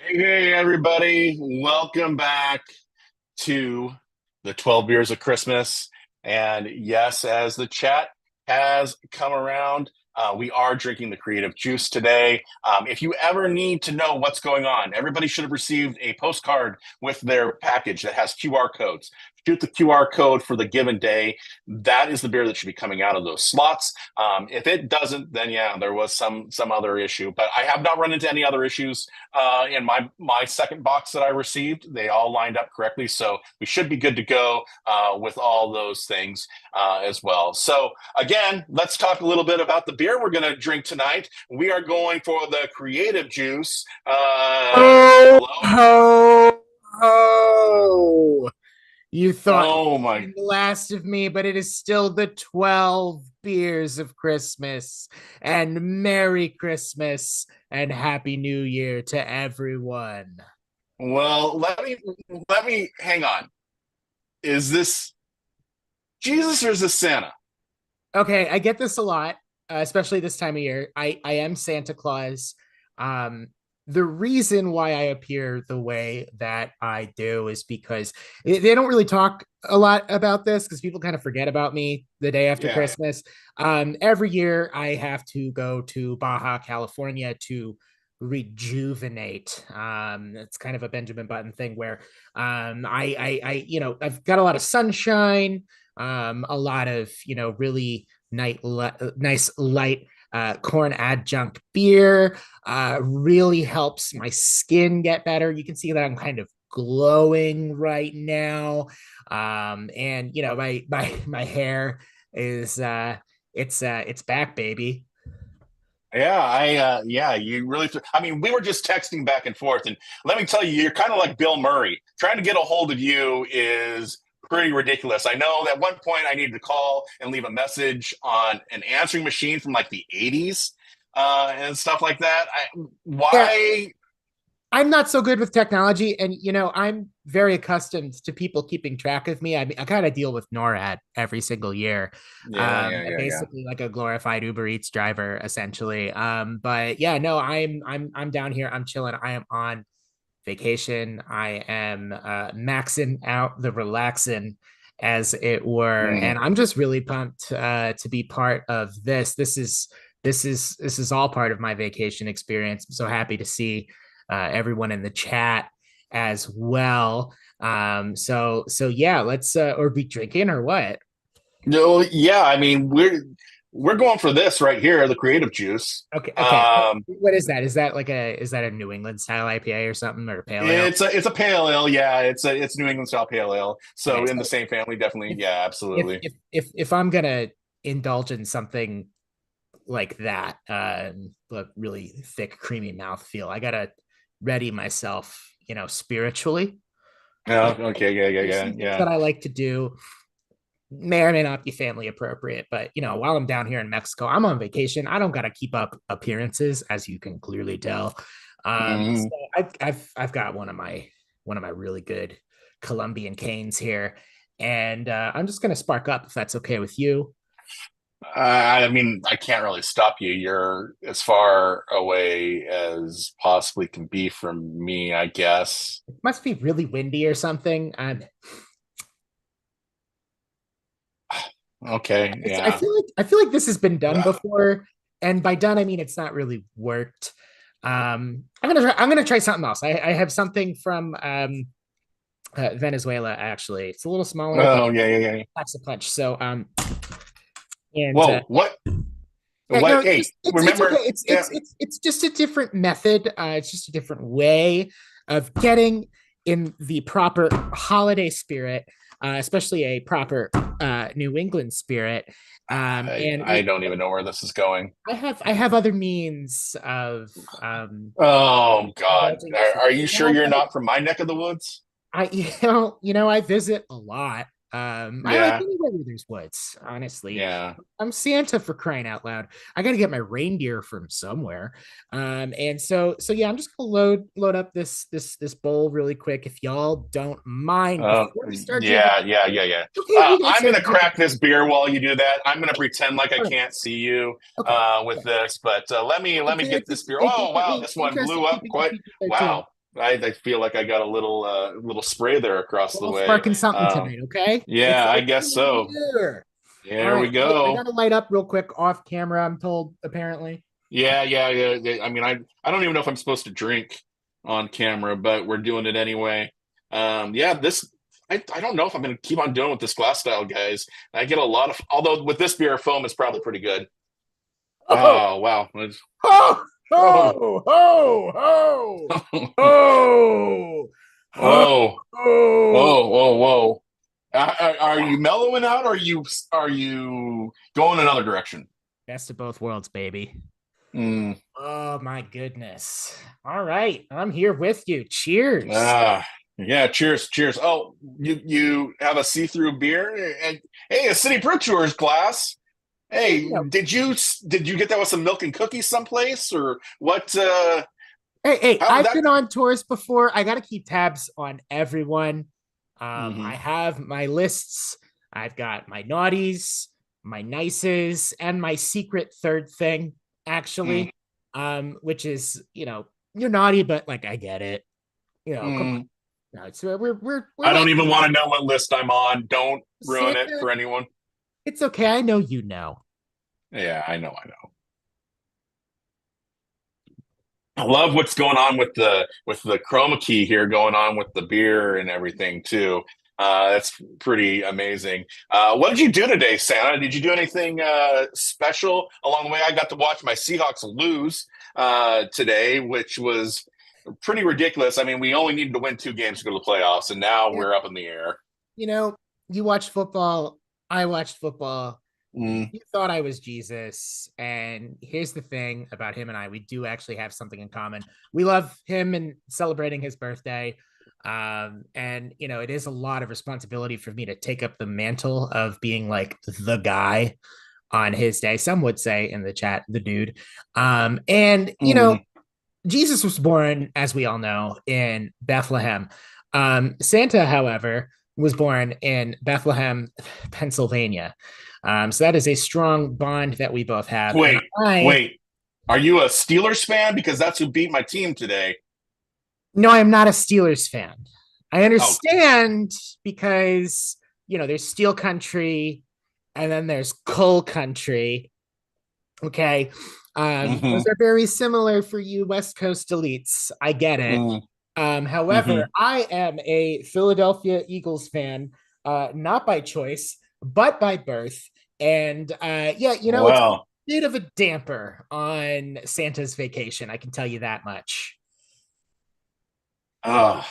Hey, everybody. Welcome back to the 12 Beers of Christmas. And yes, as the chat has come around, we are drinking the Creative Juice today. If you ever need to know what's going on, everybody should have received a postcard with their package that has QR codes. Shoot the QR code for the given day. That is the beer that should be coming out of those slots. If it doesn't, then yeah, there was some other issue. But I have not run into any other issues in my second box that I received. They all lined up correctly, so we should be good to go with all those things as well. So again, let's talk a little bit about the beer we're going to drink tonight. We are going for the Creative Juice. Ho, Hello. ho, ho. You thought Oh the my. last of me, but it is still the 12 beers of Christmas. And Merry Christmas and Happy New Year to everyone. Well, let me hang on. Is this Jesus or is this Santa? Okay, I get this a lot, especially this time of year. I am Santa Claus. Um, the reason why I appear the way that I do is because they don't really talk a lot about this because people kind of forget about me the day after Yeah. Christmas. Every year I have to go to Baja California to rejuvenate. It's kind of a Benjamin Button thing where I've got a lot of sunshine, a lot of really nice light corn adjunct beer. Really helps my skin get better. You can see that I'm kind of glowing right now. And my hair is it's back, baby. Yeah, yeah, you really I mean, we were just texting back and forth, and let me tell you, you're kind of like Bill Murray. Trying to get a hold of you is pretty ridiculous. I know at one point I needed to call and leave a message on an answering machine from like the 80s and stuff like that. Yeah, Why? I'm not so good with technology, and I'm very accustomed to people keeping track of me. I mean, I kind of deal with NORAD every single year, Yeah, yeah, yeah, yeah. basically like a glorified Uber Eats driver, essentially. But yeah, no, I'm down here. I'm chilling. I am on vacation. I am maxing out the relaxing, as it were, Mm. and I'm just really pumped to be part of this. This is all part of my vacation experience. I'm so happy to see everyone in the chat as well. So yeah, let's or be drinking or what? No, yeah, I mean, we're going for this right here, the Creative Juice. Okay. What is that? Is that a New England style IPA or something, or a pale ale? It's a pale ale, yeah. It's New England style pale ale. Okay, So in the so same family, definitely, if yeah, if absolutely. if I'm gonna indulge in something like that, a really thick, creamy mouthfeel, I gotta ready myself, spiritually. Yeah, Like, okay, yeah, yeah, there's yeah, some things yeah. that I like to do may or may not be family appropriate, but while I'm down here in Mexico, I'm on vacation. I don't got to keep up appearances, as you can clearly tell. So Mhm. I've got one of my really good Colombian canes here, and I'm just gonna spark up if that's okay with you. I mean, I can't really stop you. You're as far away as possibly can be from me, I guess. It must be really windy or something. Okay, I yeah. feel like this has been done before, and by done I mean it's not really worked. I'm gonna try something else. I have something from Venezuela actually. It's a little smaller, but Oh, yeah, yeah, yeah. packs a punch. So and Whoa, what? yeah, no, What? Hey, it's okay. remember? Yeah. It's just a different method. It's just a different way of getting in the proper holiday spirit, especially a proper New England spirit. And I don't even know where this is going. I have other means of Oh God, indulging this. are you When sure you're not from my neck of the woods? I I visit a lot. I like Yeah, anywhere where there's woods, honestly. yeah. I'm Santa for crying out loud. I got to get my reindeer from somewhere. And so yeah, I'm just gonna load up this bowl really quick if y'all don't mind before we start drinking. Yeah, yeah, yeah, yeah. Okay, we got I'm Santa gonna drinking. crack this beer while you do that. I'm gonna pretend like I All right. can't see you Okay. with Yeah. this, but let me It's get it's this it's beer. it's, Oh wow, it's this one blew interesting up keeping it quite. PG-13. Wow. I feel like I got a little spray there across the All way. sparking something tonight, okay? Yeah, I guess It's so. here. All There we right, I go. got to light up real quick off camera. I'm told apparently. Yeah. I mean, I don't even know if I'm supposed to drink on camera, but we're doing it anyway. Yeah, this I don't know if I'm going to keep on doing with this glass style, guys. I get a lot of, although with this beer, foam is probably pretty good. Oh, Oh wow. oh, Oh, oh, oh, oh, oh, whoa, oh. whoa. Are you mellowing out, or are you going another direction? Best of both worlds, baby. Mm, Oh my goodness. All right, I'm here with you. Cheers. ah, yeah. Cheers. Oh, you have a see-through beer, and hey, a City Brew Tours glass. Hey, You know, did you get that with some milk and cookies someplace, or what? hey, How did I've that? been on tours before. I got to keep tabs on everyone. I Mhm. have my lists. I've got my naughties, my nices, and my secret third thing, Mm, actually. Which is, you're naughty, but like I get it. Come mm. on. No, it's we're I like don't even want to know what list I'm on. Don't ruin it Santa. for anyone. It's okay. I know you know. Yeah, I know. I love what's going on with the chroma key here going on with the beer and everything too. That's pretty amazing. What did you do today, Santa? Did you do anything special along the way? I got to watch my Seahawks lose today, which was pretty ridiculous. I mean, we only needed to win 2 games to go to the playoffs, and now Yeah, we're up in the air. you know, you watched football. I watched football. Mm, You thought I was Jesus. And here's the thing about him and I, we do actually have something in common. We love him and celebrating his birthday. And it is a lot of responsibility for me to take up the mantle of being like the guy on his day. Some would say in the chat, the dude. And mm. Jesus was born, as we all know, in Bethlehem. Santa, however, was born in Bethlehem, Pennsylvania. So that is a strong bond that we both have. And Wait, I, wait. Are you a Steelers fan? Because that's who beat my team today. no, I am not a Steelers fan. I Oh, understand because, there's Steel Country and then there's Coal Country. Okay. Those hmm are very similar for you West Coast elites. I get it. However, hmm I am a Philadelphia Eagles fan, not by choice, but by birth. And yeah, it's a Well, bit of a damper on Santa's vacation. I can tell you that much. uh,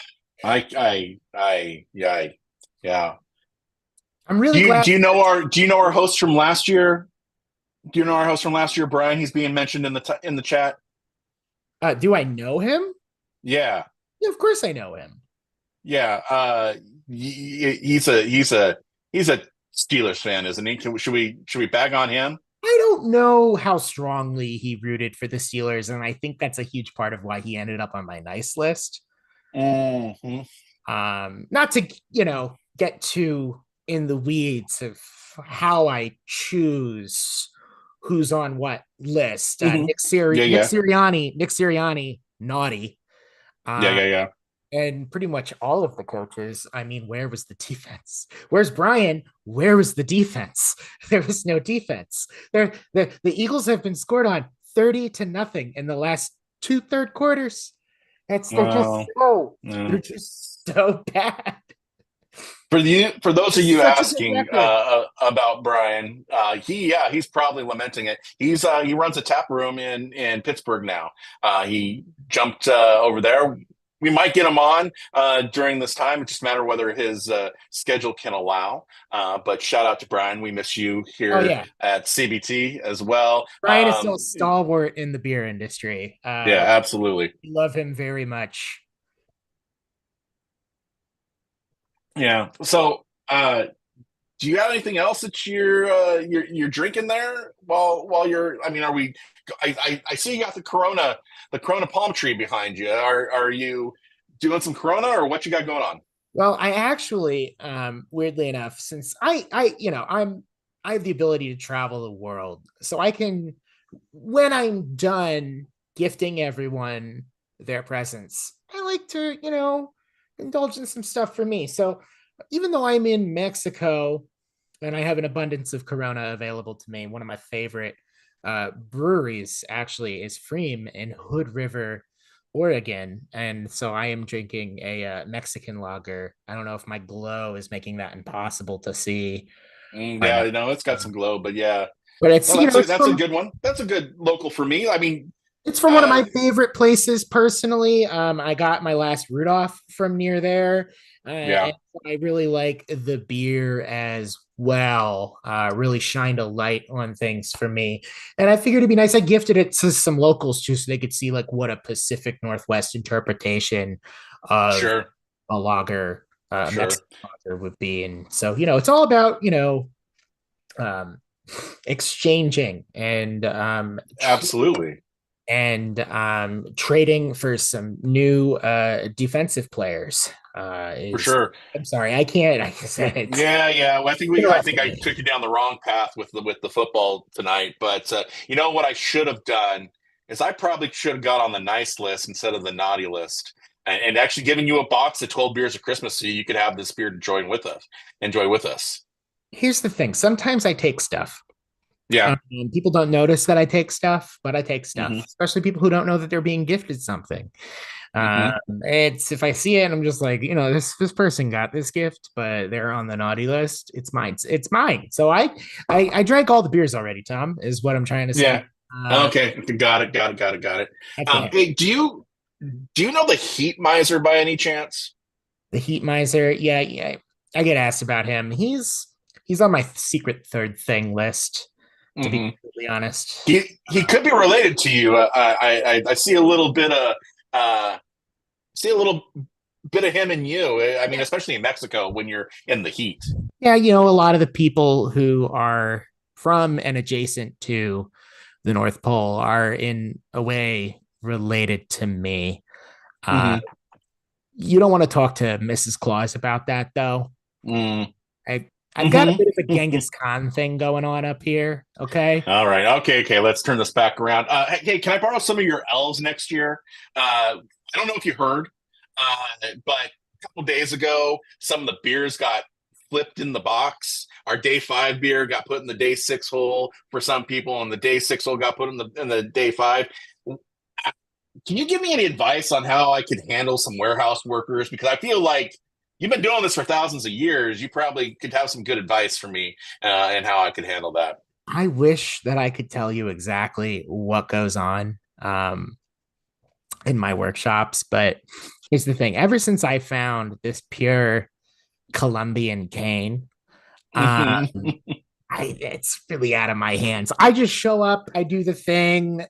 yeah. I'm Do really you glad. do you know our host from last year? Do you know our host from last year, Brian? He's being mentioned in the chat. Do I know him? Yeah, Yeah, of course I know him. yeah. He's a Steelers fan, isn't he? Should we bag on him? I don't know how strongly he rooted for the Steelers, and I think that's a huge part of why he ended up on my nice list. Hmm Not to get too in the weeds of how I choose who's on what list. hmm Yeah, Nick yeah, Sirianni, naughty. yeah, Uh, yeah, yeah. and pretty much all of the coaches. I mean, where was the defense? Where's Brian? Where was the defense? There was no defense. The Eagles have been scored on 30-0 in the last two third quarters. Well, They're yeah. just so bad. For those of It's you such a good asking record. about Brian, he's probably lamenting it. He runs a tap room in Pittsburgh now. He jumped over there. We might get him on during this time. It's just a matter of whether his schedule can allow. But shout out to Brian. We miss you Oh here yeah, at CBT as well. Brian is still a stalwart in the beer industry. Yeah, absolutely. We love him very much. Yeah. So, do you have anything else that you're drinking there while you're? I mean, are we? I see you got the Corona palm tree behind you. Are you doing some Corona, or what you got going on? Well, I actually, weirdly enough, since I have the ability to travel the world, so I can, when I'm done gifting everyone their presents, I like to, indulge in some stuff for me. So even though I'm in Mexico and I have an abundance of Corona available to me, one of my favorite breweries actually is Freem in Hood River, Oregon. And so I am drinking a Mexican lager. I don't know if my glow is making that impossible to see or not. Yeah, no, it's got some glow, but yeah. But it's No, you know that's a good one. That's a good local for me. I mean, it's from one of uh, my favorite places personally. I got my last Rudolph from near there. yeah, And I really like the beer as well. Really shined a light on things for me. And I figured it'd be nice. I gifted it to some locals too, so they could see like what a Pacific Northwest interpretation of sure, a lager, sure, Mexican lager would be. And so, it's all about, um, exchanging and absolutely, trading for some new defensive players. for Is sure. I'm sorry, I can't. I said it's Yeah, yeah. Well, I think interesting. I took you down the wrong path with the football tonight. But you know what I should have done is I probably should have got on the nice list instead of the naughty list, and actually given you a box of 12 beers of Christmas so you could have this beer to join with us, enjoy with us. Here's the thing. Sometimes I take stuff. Yeah. People don't notice that I take stuff, but I take stuff, Hmm. especially people who don't know that they're being gifted something. Hmm. It's if I see it, I'm just like, this person got this gift, but they're on the naughty list. It's mine. It's mine. So I drank all the beers already. Tom is what I'm trying to say. Yeah. Uh, Okay. Got it. Got it. Got it. Got it. I can't. Hey, do you know the Heat Miser by any chance? The Heat Miser. Yeah, yeah. I get asked about him. He's on my secret third thing list, to be Hmm. completely honest. He could be related to you. I see a little bit of see a little bit of him in you. I mean, especially in Mexico when you're in the heat. Yeah, a lot of the people who are from and adjacent to the North Pole are in a way related to me. Uh, Hmm. you don't want to talk to Mrs. Claus about that, though. Mm. I've got a Hmm. bit of a Genghis Khan thing going on up here. Okay. All right. Okay. Okay. Let's turn this back around. Hey, can I borrow some of your elves next year? I don't know if you heard, but a couple days ago, some of the beers got flipped in the box. Our day 5 beer got put in the day 6 hole for some people, and the day 6 hole got put in the day 5. Can you give me any advice on how I could handle some warehouse workers? Because I feel like you've been doing this for thousands of years. You probably could have some good advice for me and how I could handle that. I wish that I could tell you exactly what goes on in my workshops, but here's the thing. Ever since I found this pure Colombian cane, um, Hmm. it's really out of my hands. I just show up, I do the thing,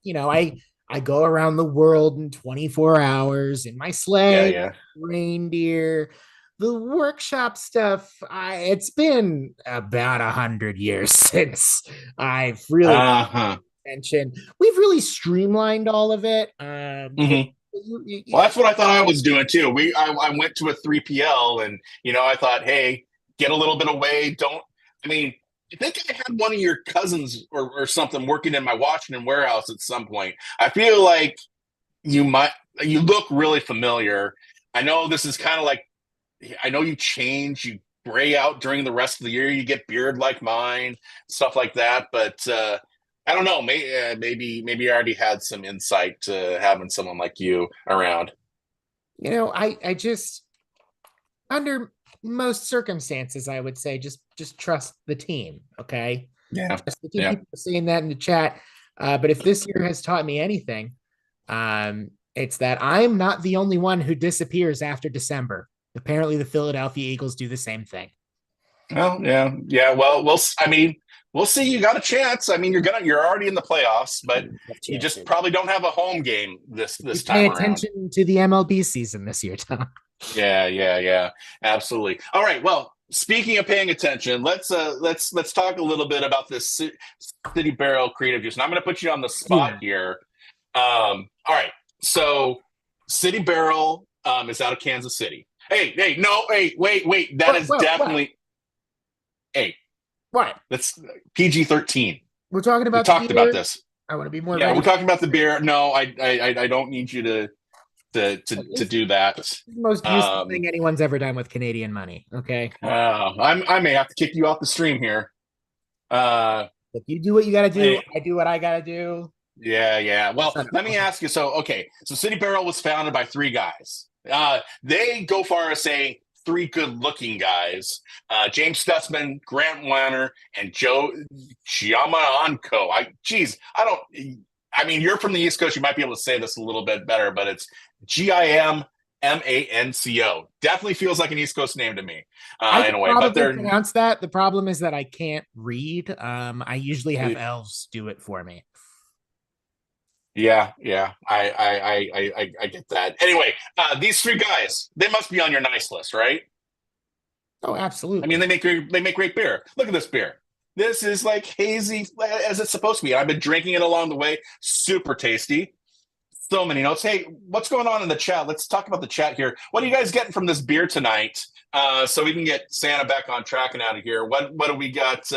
I go around the world in 24 hours in my Yeah, sleigh, yeah. reindeer. The workshop stuff, it's been about 100 years since I've really paid Uh-huh. attention. We've really streamlined all of it. Hmm. Well, that's what I thought I was doing too. I went to a 3PL and I thought, hey, get a little bit away. Don't I mean, I think I had one of your cousins or something working in my Washington warehouse at some point. I feel like you might you look really familiar. I know this is kind of like I know you change, you gray out during the rest of the year, you get beard like mine, stuff like that. But I don't know. Maybe I already had some insight to having someone like you around. I just under most circumstances, I would say just trust the team. Okay, Yeah, trust the team. yeah. People are saying that in the chat, but if this year has taught me anything, it's that I'm not the only one who disappears after December. Apparently, the Philadelphia Eagles do the same thing. Well, yeah, yeah. Well, I mean, we'll see. You got a chance. I mean, you're already in the playoffs, but you just probably don't have a home game You this pay time around. attention to the MLB season this year, Tom. Yeah, yeah, yeah. Absolutely. All right. Well, speaking of paying attention, let's talk a little bit about this City Barrel Creative Juice. And I'm going to put you on the spot Yeah. here. All right. So, City Barrel is out of Kansas City. Hey, no, hey, wait. That is definitely hey. What? That's PG-13. We're talking We about the talked about beer. this. I want to be more Yeah, ready. we're talking about the beer. No, I don't need you to. to do that. The most useful Um, thing anyone's ever done with Canadian money. Okay. I may have to kick you off the stream here. Uh, If you do what you got to do, hey, I do what I got to do. yeah, yeah. Well, Son let of me ask you. So, okay, so City Barrel was founded by three guys. They go far as saying three good-looking guys: James Stutzman, Grant Wanner, and Joe Giamanco. I don't. I mean, you're from the East Coast. You might be able to say this a little bit better, but it's Gimanco. Definitely feels like an East Coast name to me, I in could a way. But probably they're pronounce that. The problem is that I can't read. I usually have uh, elves do it for me. Yeah, yeah, I get that. Anyway, these three guys, they must be on your nice list, right? Oh, I mean, absolutely. they make great beer. Look at this beer. This is like hazy as it's supposed to be. I've been drinking it along the way. Super tasty. So many notes. Hey, what's going on in the chat? Let's talk about the chat here. What are you guys getting from this beer tonight? So we can get Santa back on track and out of here. What do we got?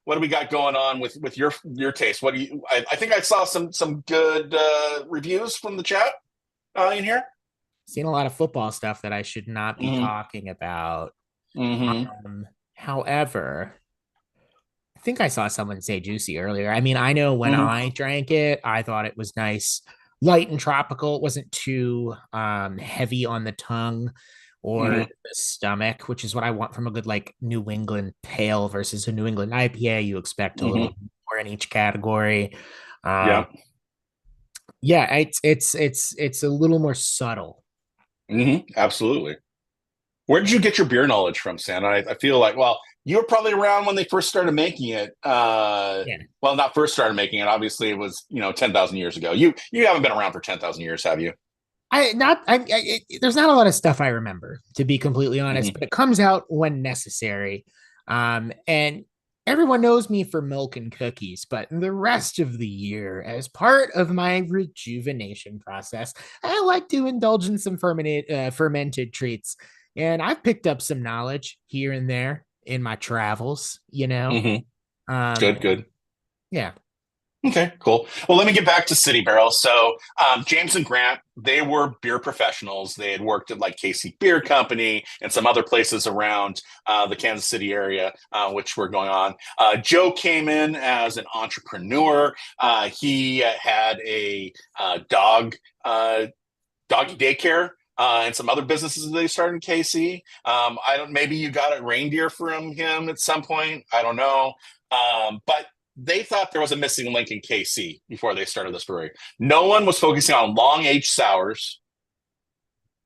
What do we got going on with your taste? What do you? I think I saw some good reviews from the chat in here. Seen a lot of football stuff that I should not be Mm-hmm. talking about. Mm-hmm. However, I think I saw someone say juicy earlier. I mean, I know when Mm-hmm. I drank it, I thought it was nice, light and tropical. It wasn't too heavy on the tongue or Mm-hmm. the stomach, which is what I want from a good like New England pale versus a New England IPA. You expect a Mm-hmm. little more in each category. Um, Yeah. yeah, it's a little more subtle. Mm-hmm. Absolutely. Where did you get your beer knowledge from, Santa? I feel like, well, you were probably around when they first started making it. Yeah. Well, not first started making it. Obviously, it was 10,000 years ago. You haven't been around for 10,000 years, have you? There's not a lot of stuff I remember, to be completely honest, Mm-hmm. but it comes out when necessary. And everyone knows me for milk and cookies, but the rest of the year, as part of my rejuvenation process, I like to indulge in some fermented treats. And I've picked up some knowledge here and there in my travels, you know. Mm-hmm. Um, Good, good. yeah. Okay, cool. Well, let me get back to City Barrel. So, James and Grant, they were beer professionals. They had worked at like Casey Beer Company and some other places around the Kansas City area, which were going on. Joe came in as an entrepreneur. He had a uh, doggy daycare. And some other businesses that they started in KC. I don't. Maybe you got a reindeer from him at some point. I don't know. But they thought there was a missing link in KC before they started this brewery. No one was focusing on long aged sours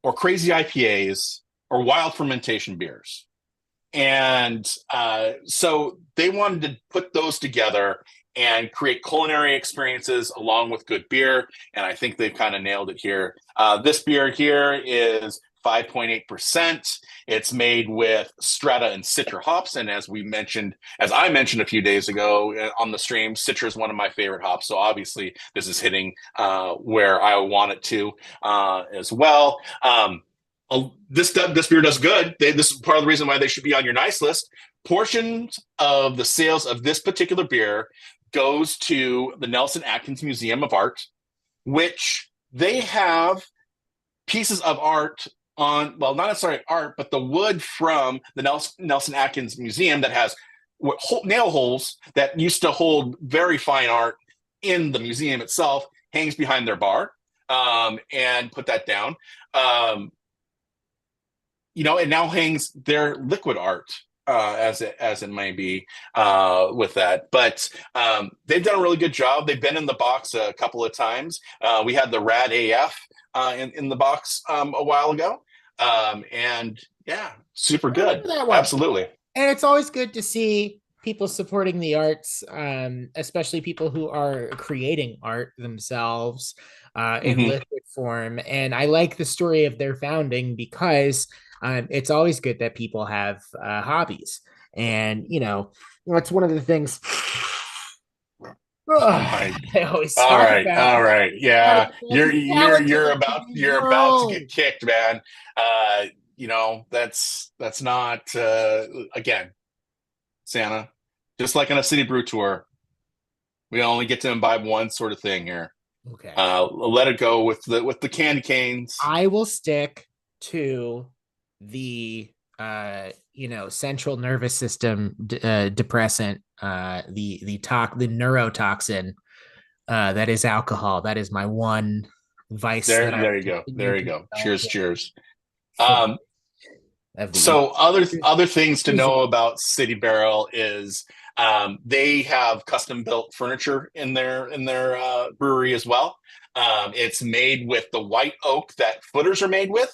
or crazy IPAs or wild fermentation beers. And so they wanted to put those together and create culinary experiences along with good beer. And I think they've kind of nailed it here. This beer here is 5.8%. It's made with Strata and Citra hops. And as I mentioned a few days ago on the stream, Citra is one of my favorite hops. So obviously, this is hitting where I want it to as well. This beer does good. This is part of the reason why they should be on your nice list. Portions of the sales of this particular beer goes to the Nelson Atkins Museum of Art, which they have pieces of art on, well, not necessarily art, but the wood from the Nelson Atkins Museum that has nail holes that used to hold very fine art in the museum itself, hangs behind their bar, and put that down. It now hangs their liquid art as it may be with that. But they've done a really good job. They've been in the box a couple of times. We had the Rad AF in the box a while ago, and yeah, super I remember good. that one. Absolutely. And it's always good to see people supporting the arts, especially people who are creating art themselves in Mm-hmm. liquid form. And I like the story of their founding because it's always good that people have hobbies. And, it's one of the things I I always All talk right, about. all right. How Yeah, talented you're it can about be you're about to grown. get kicked, man. That's not again, Santa. Just like on a city brew tour, we only get to imbibe one sort of thing here. Okay. Let it go with the candy canes. I will stick to the central nervous system depressant, the neurotoxin that is alcohol. That is my one vice that I There will you go. continue There you to go. indulge Cheers, in cheers. for the Um, of the so other things to evening. know about City Barrel is they have custom built furniture in their brewery as well. It's made with the white oak that footers are made with.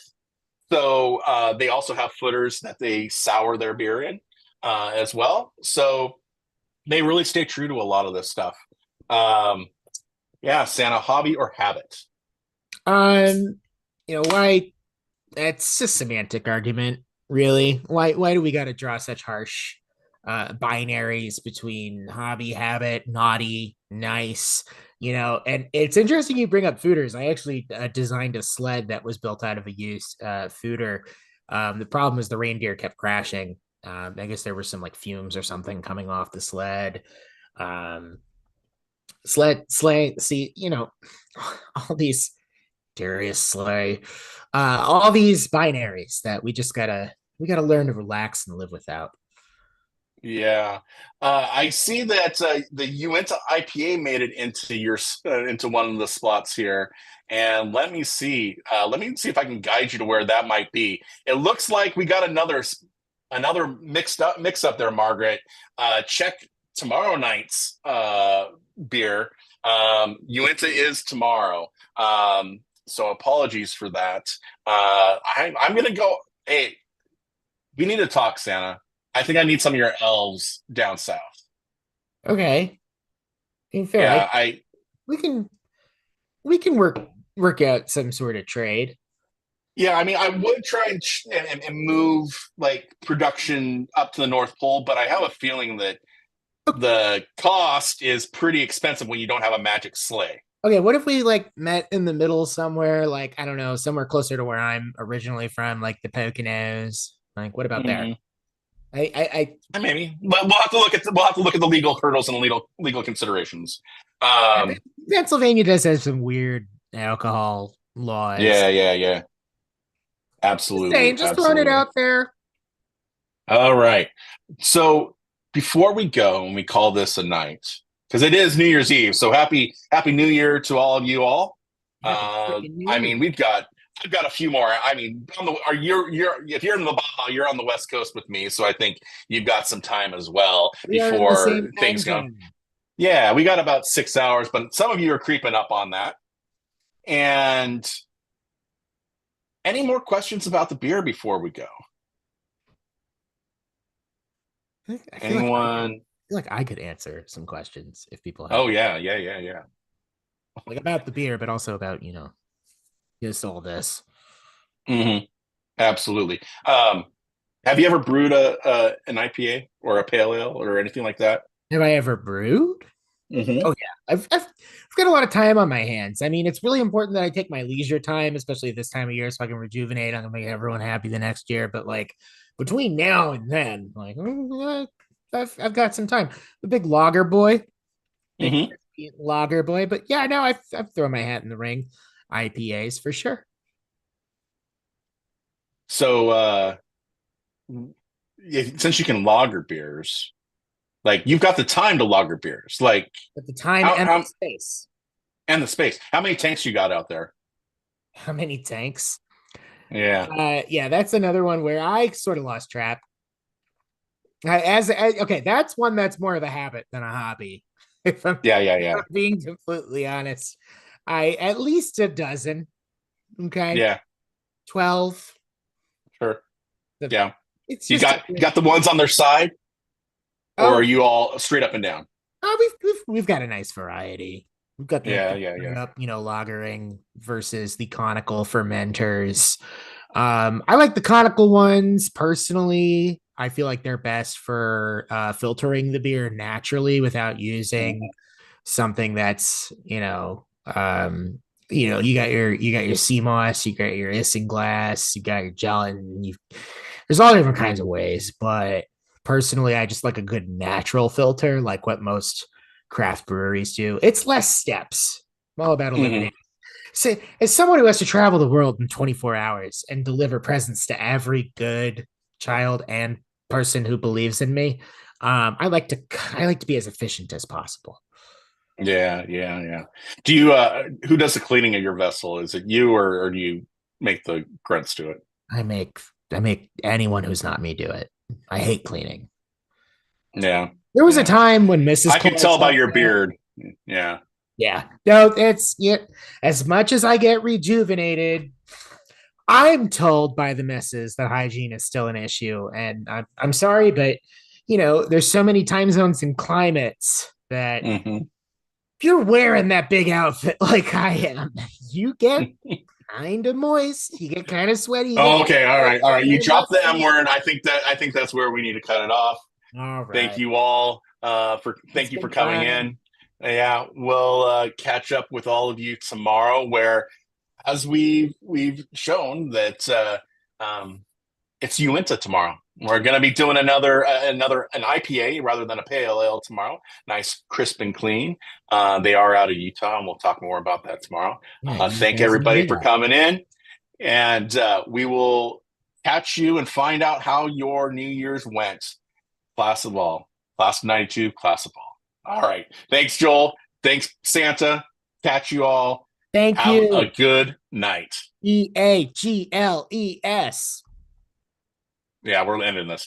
So they also have footers that they sour their beer in as well. So they really stay true to a lot of this stuff. Um, yeah, Santa, hobby or habit? Um, why? It's just semantic argument, really. Why do we got to draw such harsh binaries between hobby, habit, naughty, nice? And it's interesting you bring up fooders. I actually designed a sled that was built out of a used fooder. The problem was the reindeer kept crashing. I guess there were some like fumes or something coming off the sled. Um, sleigh. See, all these Darius Slay, all these binaries that we gotta learn to relax and live without. Yeah, I see that the Uinta IPA made it into into one of the spots here, and let me see. Let me see if I can guide you to where that might be. It looks like we got another mix up there, Margaret. Check tomorrow night's beer. Uinta is tomorrow, so apologies for that. I'm gonna go. Hey, we need to talk, Santa. I think I need some of your elves down south. Okay, in fair, Yeah, I we can we can work out some sort of trade. yeah, I mean, I would try and move like production up to the North Pole, but I have a feeling that the cost is pretty expensive when you don't have a magic sleigh. Okay, what if we like met in the middle somewhere, like I don't know, somewhere closer to where I'm originally from, like the Poconos? Like, what about there? Mm-hmm. Maybe, but we'll have to look at the legal hurdles and legal considerations. I Um, Pennsylvania does have some weird alcohol laws. yeah, Just absolutely, saying, just throwing it absolutely. out there. All right. So before we go and we call this a night, because it is New Year's Eve, so Happy New Year to all of you all. Happy freaking New I Year. mean, I've got a few more. I mean, you're if you're in the Baja, you're on the West Coast with me, so I think you've got some time as well We are in the before same time things go. zone. Yeah, we got about 6 hours, but some of you are creeping up on that. And any more questions about the beer before we go? I Anyone? feel like I could answer some questions if people Oh have yeah. like about the beer, but also about just all this. Hmm. Absolutely. Have you ever brewed an IPA or a pale ale or anything like that? Have I ever brewed? Hmm. Oh yeah, I've got a lot of time on my hands. I mean, it's really important that I take my leisure time, especially this time of year, so I can rejuvenate. I'm gonna make everyone happy the next year. But like between now and then, like I've got some time. The big lager boy, big Hmm. lager boy. But yeah, no, I've thrown my hat in the ring. IPAs for sure. So, since you can lager beers, like you've got the time to lager beers, like At the time how, and the how space. and the space. How many tanks you got out there? How many tanks? Yeah, Yeah, that's another one where I sort of lost track. Okay, that's one that's more of a habit than a hobby. If I'm, if I'm yeah, being completely honest, I at least a dozen. Okay, yeah. 12. Sure. The, Yeah. it's You just got the ones on their side, or are oh, you all straight up and down? we've got a nice variety. We've got the straight Yeah. up, lagering versus the conical fermenters. I like the conical ones personally. I feel like they're best for filtering the beer naturally without using something that's you got your CMOS, you got your isinglass, you got your gelatin. There's all different kinds of ways, but personally, I just like a good natural filter, like what most craft breweries do. It's less steps. I'm all about Hmm. eliminating. So, as someone who has to travel the world in 24 hours and deliver presents to every good child and person who believes in me, I like to be as efficient as possible. Yeah, yeah, yeah. Do you who does the cleaning of your vessel? Is it you, or do you make the grunts do it? I make I make anyone who's not me do it. I hate cleaning. Yeah, There was a yeah. time when Mrs. I can Clark tell by stopped your by. beard. Yeah. Yeah, no, it's yeah. As much as I get rejuvenated, I'm told by the missus that hygiene is still an issue, and I'm sorry, but there's so many time zones and climates that Hmm. if you're wearing that big outfit like I am, you get kind of moist, you get kind of sweaty, you get Oh, okay, all right, all right. You very dropped the M musty. word. I think that's where we need to cut it off. All Thank right, you all for it's thank you been for coming fun. in. Yeah, we'll catch up with all of you tomorrow, where as we've shown that it's Uinta tomorrow. We're going to be doing an IPA rather than a pale ale tomorrow. Nice, crisp and clean. They are out of Utah, and we'll talk more about that tomorrow. Yeah, you Thank guys everybody enjoy for that. coming in, and we will catch you and find out how your New Year's went. Class of all, class of '92, class of all. All right. Thanks, Joel. Thanks, Santa. Catch you all. Thank Have a you. good night. EAGLES. Yeah, we're ending this.